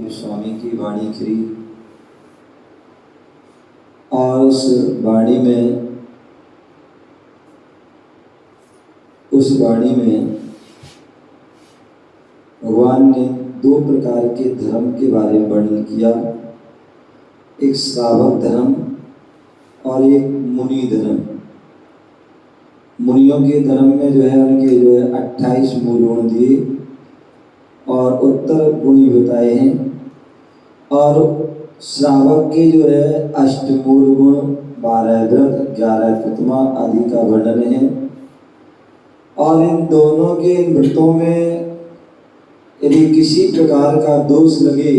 महावीर स्वामी की वाणी करी और उस वाणी में भगवान ने दो प्रकार के धर्म के बारे में वर्णन किया, एक श्रावक धर्म और एक मुनि धर्म। मुनियों के धर्म में उनके 28 मूल गुण दिए और उत्तर गुणी बताए हैं, और श्रावक के अष्टमूल गुण, 12 व्रत, 11 प्रतिमा आदि का वर्णन है। और इन दोनों के व्रतों में यदि किसी प्रकार का दोष लगे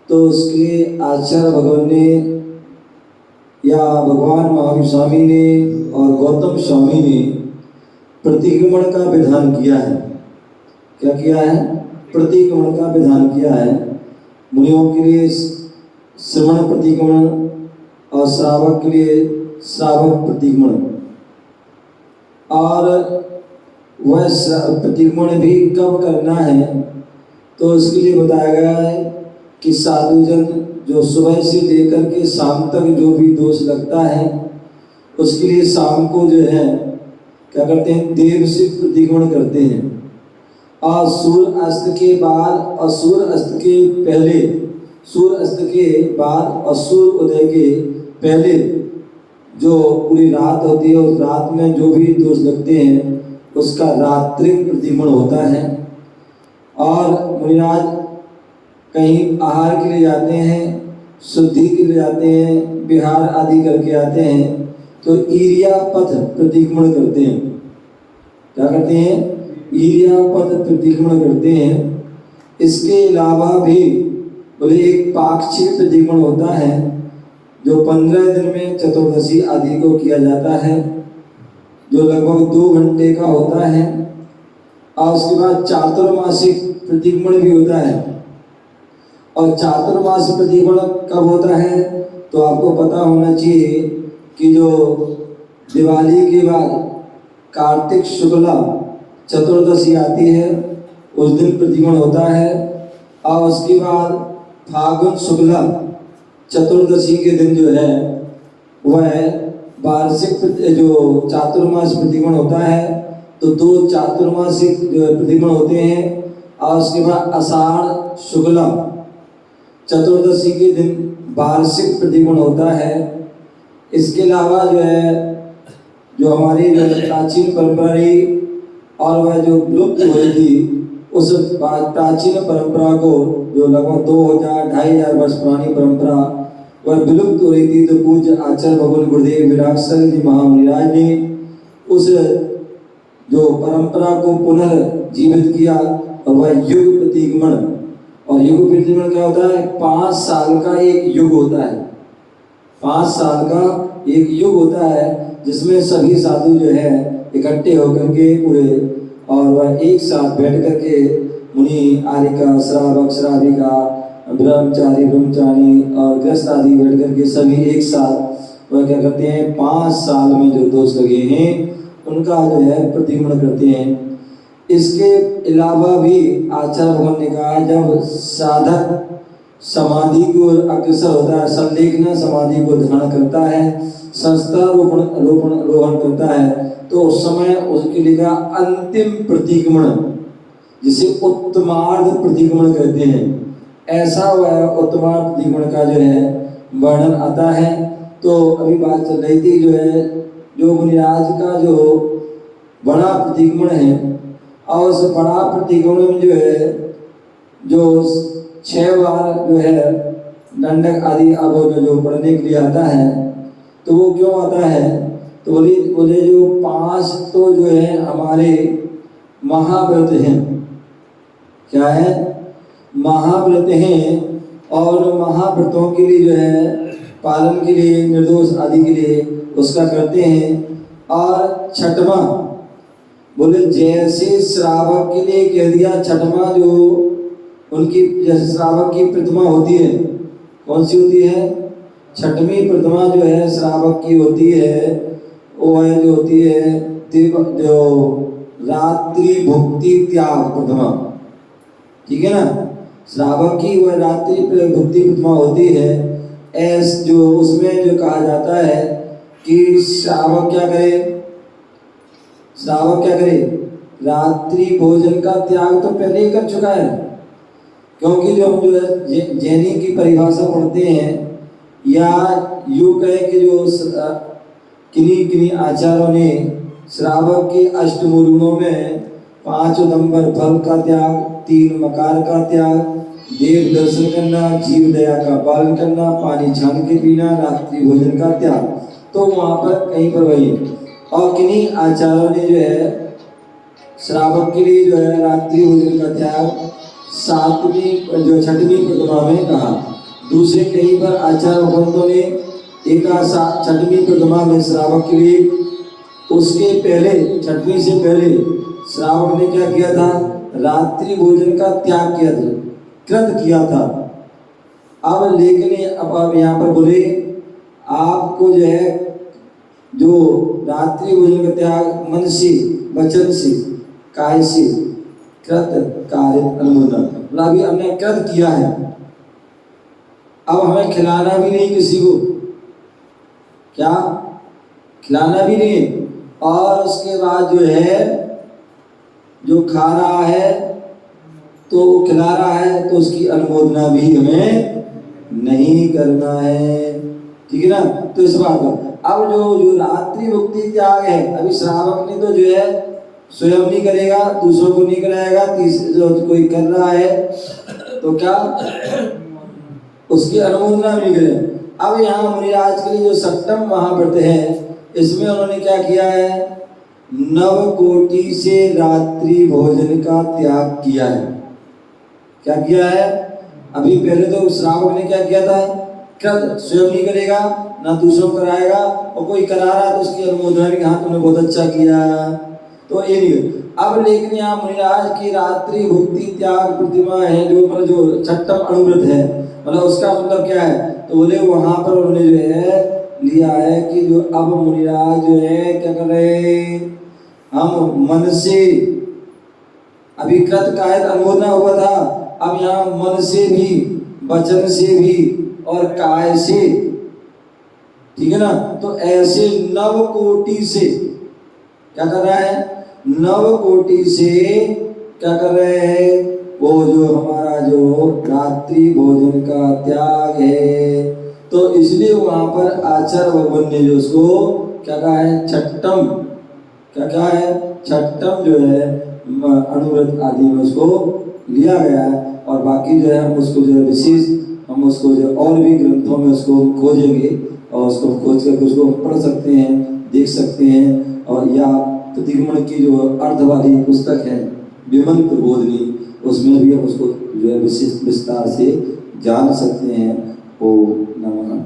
तो उसके लिए आचार्य भगवान ने या भगवान महावीर स्वामी ने और गौतम स्वामी ने प्रतिक्रमण का विधान किया है। क्या किया है? प्रतिक्रमण का विधान किया है। मुनियों के लिए श्रवण प्रतिक्रमण और श्रावक के लिए श्रावक प्रतिक्रमण। और वह प्रतिक्रमण भी कब करना है तो उसके लिए बताया गया है कि साधुजन जो सुबह से लेकर के शाम तक जो भी दोष लगता है उसके लिए शाम को क्या करते हैं, देव से प्रतिक्रमण करते हैं। और सूर्य अस्त के बाद और सूर्य अस्त के पहले, सूर्य अस्त के बाद और सूर्य उदय के पहले जो पूरी रात होती है उस रात में जो भी दोष लगते हैं उसका रात्रि प्रतिक्रमण होता है। और मुनिराज कहीं आहार के लिए जाते हैं, शुद्धि के लिए जाते हैं, विहार आदि करके आते हैं तो ईरिया पथ प्रतिक्रमण करते हैं। क्या करते हैं? ईरिया पथ प्रतिक्रमण करते हैं। इसके अलावा भी बोले एक पाक्षिक प्रतिक्रमण होता है जो 15 दिन में चतुर्दशी आदि को किया जाता है, जो लगभग 2 घंटे का होता है। और उसके बाद चातुर्मासिक प्रतिक्रमण भी होता है। और चातुर्मासिक प्रतिक्रमण कब होता है तो आपको पता होना चाहिए कि जो दिवाली के बाद कार्तिक शुक्ला चतुर्दशी आती है उस दिन प्रतिक्रमण होता है। और उसके बाद फागुन शुक्ला चतुर्दशी के दिन वह वार्षिक जो चातुर्मास प्रतिक्रमण होता है तो 2 चातुर्मासिक प्रतिक्रमण होते हैं। और उसके बाद आषाढ़ शुक्ला चतुर्दशी के दिन वार्षिक प्रतिक्रमण होता है। इसके अलावा जो हमारी प्राचीन परंपरा रही और वह जो लुप्त हुई थी उस प्राचीन परंपरा को जो लगभग 2000-2500 वर्ष पुरानी परंपरा वह विलुप्त हो रही थी, तो पूज्य आचार्य भगवान गुरुदेव विरासर जी महामुनिराज ने उस जो परंपरा को पुनर्जीवित किया और वह युग प्रतिक्रमण। और युग प्रतिक्रमण क्या होता है? 5 साल का एक युग होता है। 5 साल का एक युग होता है जिसमें सभी साधु इकट्ठे होकर के पूरे और वह एक साथ बैठ करके मुनि, आर्यिका, श्रावक, श्राविका, ब्रह्मचारी, ब्रह्मचारी और गृहस्थ आदि बैठ करके सभी एक साथ वह क्या करते हैं, 5 साल में जो दोष लगे हैं उनका प्रतिक्रमण करते हैं। इसके अलावा भी आचार्य भगवान ने कहा जब साधक समाधि को अग्रसर होता है, संलेखना समाधि को धारण करता है, संस्था रोहण करता है तो उस समय उसके लिए अंतिम प्रतिक्रमण जिसे उत्तमार्ध प्रतिक्रमण कहते हैं, ऐसा वह उत्तमार्ध प्रतिक्रमण का वर्णन आता है। तो अभी बात चल रही थी जो मुनिराज का जो बड़ा प्रतिक्रमण है और उस बड़ा प्रतिक्रमण में जो 6 बार दंडक आदि अब जो पढ़ने के लिए आता है तो वो क्यों आता है तो बोले जो 5 तो हमारे महाव्रत हैं। क्या है? महाव्रत हैं और महाव्रतों के लिए पालन के लिए, निर्दोष आदि के लिए उसका करते हैं। और 6वां बोले जैसे श्रावक के लिए कह दिया, 6वां जो उनकी जैसे श्रावक की प्रतिमा होती है, कौन सी होती है? 6वीं प्रतिमा श्रावक की होती है वो जो होती है जो रात्रि भुक्ति त्याग प्रतिमा, ठीक है ना। श्रावक की वह रात्रि भुक्ति प्रतिमा होती है, ऐस जो उसमें जो कहा जाता है कि श्रावक क्या करे, श्रावक क्या करे, रात्रि भोजन का त्याग तो पहले ही कर चुका है। क्योंकि जो हम जो है जैनी की परिभाषा पढ़ते हैं, या यूँ कहें कि जो किन्हीं किन्हीं आचार्यों ने श्रावक के अष्टमूल में 5 उदंबर फल का त्याग, 3 मकार का त्याग, देव दर्शन करना, जीव दया का पालन करना, पानी छान के पीना, रात्रि भोजन का त्याग, तो वहाँ पर कहीं पर वही। और किन्हीं आचार्यों ने जो है श्रावक के लिए जो है रात्रि भोजन का त्याग 7वीं जो 6वीं प्रतिमा में कहा। दूसरे कहीं पर आचार्य भगवंतों ने एक 6वीं प्रतिमा में श्रावक के लिए, उसके पहले 6वीं से पहले श्रावक ने क्या किया था, रात्रि भोजन का त्याग किया था, कृत किया था। अब लेकिन अब यहाँ पर बोले आपको जो है जो रात्रि भोजन का त्याग मन से, वचन से, काय से, कृत कार्य अनुमोदन, मतलब अभी हमने कृत किया है, अब हमें खिलाना भी नहीं किसी को, क्या खिलाना भी नहीं, और उसके बाद जो है जो खा रहा है तो खिला रहा है तो उसकी अनुमोदना भी हमें नहीं करना है, ठीक है ना। तो इस बात को अब जो रात्रि भुक्ति त्याग है, अभी श्रावक ने तो जो है स्वयं नहीं करेगा, दूसरों को नहीं कराएगा, तीसरे जो कोई कर रहा है तो क्या उसकी अनुमोदना भी नहीं करेगा। अब यहाँ मुनिराज के लिए जो 7वां महाव्रत है, इसमें उन्होंने क्या किया है, 9 कोटि से रात्रि भोजन का त्याग किया है। क्या किया है, अभी पहले तो श्रावक ने क्या किया था, कृत, स्वयं नहीं करेगा ना दूसरों को कराएगा, और कोई करा रहा तो उसकी अनुमोदना भी, हाँ तुमने बहुत अच्छा किया, तो ये नहीं। अब लेकिन यहाँ मुनिराज की रात्रि भुक्ति त्याग प्रतिमा है, जो मतलब जो 6वां अनुव्रत है, मतलब उसका मतलब क्या है, तो बोले वहां पर उन्होंने जो है लिया है कि जो अब मुनिराज जो है क्या कर रहे, हम मन से, अभी कृत कायद अनुमोदना हुआ था, अब यहाँ मन से भी, वचन से भी और काय से, ठीक है ना। तो ऐसे 9 कोटि से क्या कर रहा है, 9 कोटि से क्या कर रहे हैं, वो जो हमारा जो रात्रि भोजन का त्याग है, तो इसलिए वहां पर आचार्य भगवान ने जो उसको क्या कहा है, 6वां, क्या कहा है, 6वां जो है अनुव्रत आदि में उसको लिया गया है। और बाकी जो है हम उसको जो है विशेष, हम उसको जो और भी ग्रंथों में उसको खोजेंगे, और उसको खोज करके उसको पढ़ सकते हैं, देख सकते हैं। और या प्रतिगमन की जो अर्थ वाली पुस्तक है विमल प्रबोधनी, उसमें भी हम उसको जो है विशेष विस्तार से जान सकते हैं। ओ नमः।